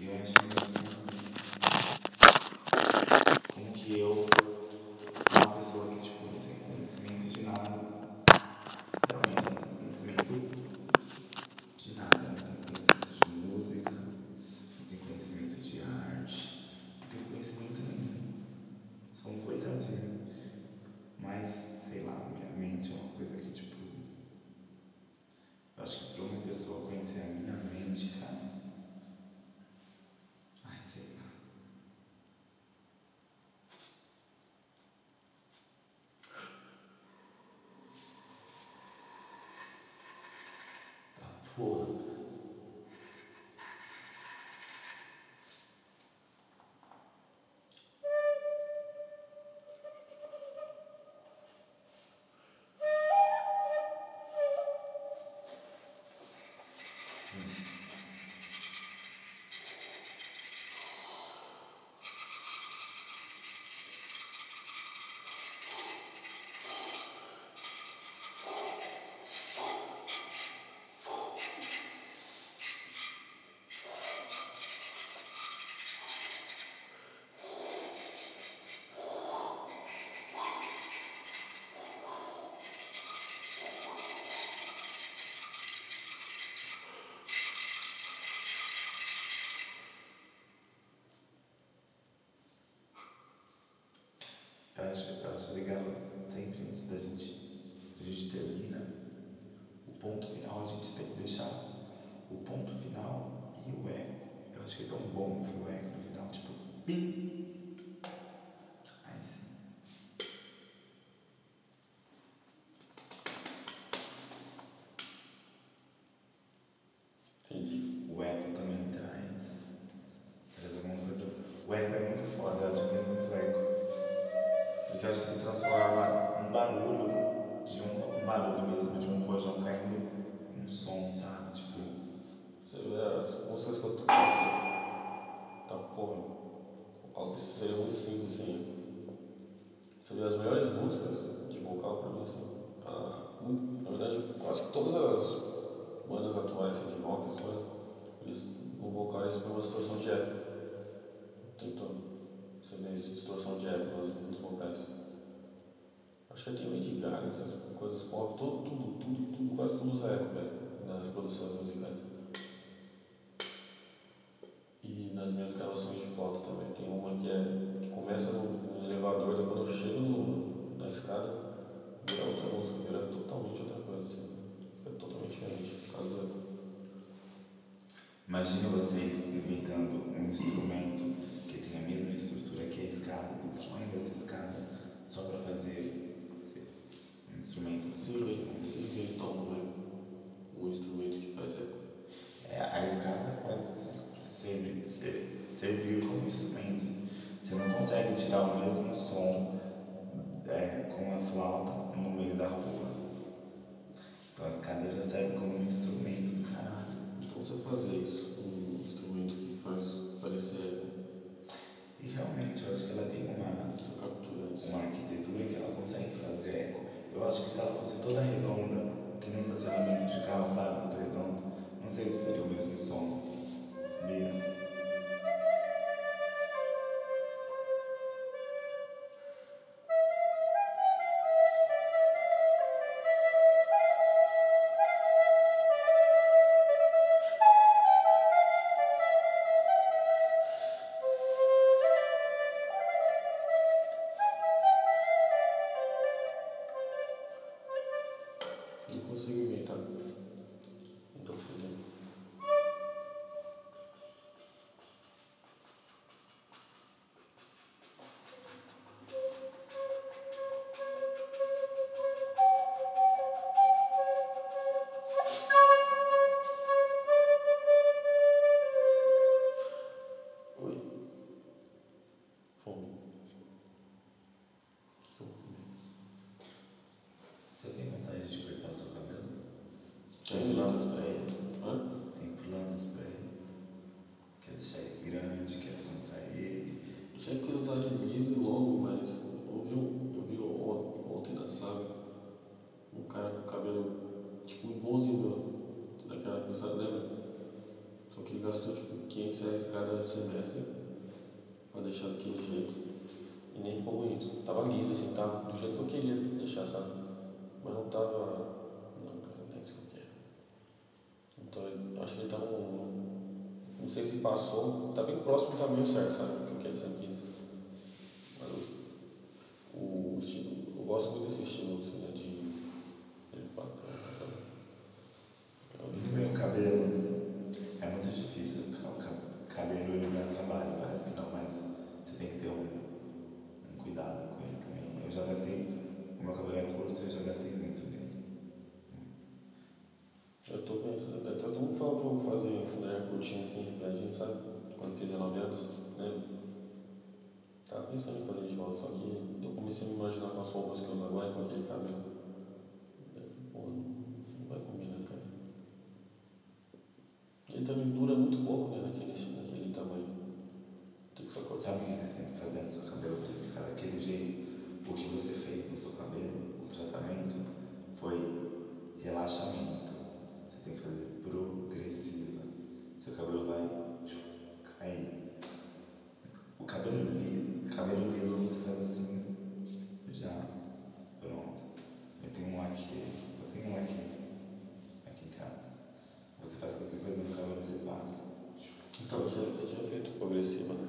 Eu acho engraçado como que eu, uma pessoa que tipo, não tem conhecimento de nada, realmente não tem conhecimento de nada, não tem conhecimento de música, não tem conhecimento de arte, não tem conhecimento nenhum. Sou um coitadinho. Mas, sei lá, minha mente é uma coisa que tipo. Eu acho que pra uma pessoa conhecer a minha mente, cara. Ai, sei lá. Tá porra. Eu acho legal sempre antes da gente termina, o ponto final a gente tem que deixar o ponto final e o eco. Eu acho que é tão bom ouvir o eco no final, tipo, pim! Aí sim. Entendi. O eco também traz alguma coisa. O eco é muito foda, eu admiro muito o eco. Porque eu acho que ele transforma um barulho, um barulho mesmo, de um rojão caindo em som, sabe? Tipo, Você vê as músicas que eu toco assim, tá porra. Algo que seria muito simples assim. Você vê as melhores músicas de vocal pra mim, assim. Na verdade, quase que todas as bandas atuais assim, de rock, essas coisas, eles, no vocal eles põem uma distorção de eco. Tentando. Você vê essa distorção de eco nos vocais. Acho que tem Lady Gaga, essas coisas pop, tudo, quase tudo usa eco, velho, nas produções musicais. E nas minhas gravações de foto também. Tem uma que começa no elevador, daí quando eu chego na escada, vira outra música, vira totalmente outra coisa, assim. Fica totalmente diferente, por causa do eco. imagina você inventando um instrumento que tem a mesma estrutura que a escada, do tamanho dessa escada, só pra fazer um instrumento assim. Se inventar um instrumento que faz eco. A escada pode servir como instrumento. Você não consegue tirar o mesmo som com a flauta no meio da rua. Então a escada já serve como um instrumento do caralho. E como você fazer isso? Um instrumento que faz parecer eco. E realmente eu acho que ela tem Você captura isso. uma arquitetura que ela consegue fazer eco. Eu acho que se ela fosse toda redonda, que nem estacionamento de carro, sabe, todo redondo, não sei se faria o mesmo som, sabia? Não consigo inventar. Não tô fudendo. Oi? Fome. O que eu vou comer? Você tem vontade de cortar o seu cabelo? Tem Tenho, planos pra ele? Hã? Tem planos pra ele? Quer deixar ele grande? Quer trançar ele? Eu sempre quis usar ele liso e longo, mas eu vi ontem na saga um cara com cabelo tipo igualzinho meu, daquela coisa, lembra? Só que ele gastou tipo R$ 500 em cada semestre pra deixar daquele jeito. E nem ficou bonito. Tava liso assim, tava do jeito que eu queria deixar, sabe? Mas não tava. Não, cara, não é isso que eu quero. Então eu acho que ele tá não sei se passou. Tá bem próximo do tamanho certo, sabe? O que eu quero sempre quis. Mas o estilo. Eu gosto muito desse estilo assim, né? De patrão, sabe? No meu cabelo é muito difícil. O cabelo ele dá trabalho, parece que não, mas você tem que ter um cuidado com ele também. Eu já gastei, o meu cabelo é curto, eu já gastei muito nele. Eu tô pensando, até todo mundo falou pra eu fazer quando era curtinho assim, arrepiadinho, sabe? Quando eu fiz 19 anos, lembra? Tava pensando em fazer de volta, só que eu comecei a me imaginar com as roupas que eu uso agora e com aquele cabelo. Pô, não vai combinar, cara. Ele também dura muito pouco, né, naquele tamanho. Tem que ficar cortando. Sabe o que você tem que fazer no seu cabelo para ele ficar daquele jeito? O que você fez no seu cabelo, o tratamento, foi relaxamento. Você tem que fazer progressiva. Seu cabelo vai cair. O cabelo liso você faz assim, já pronto. Eu tenho um aqui em casa. Você faz qualquer coisa no cabelo, você passa. Então, eu tinha feito progressiva, né?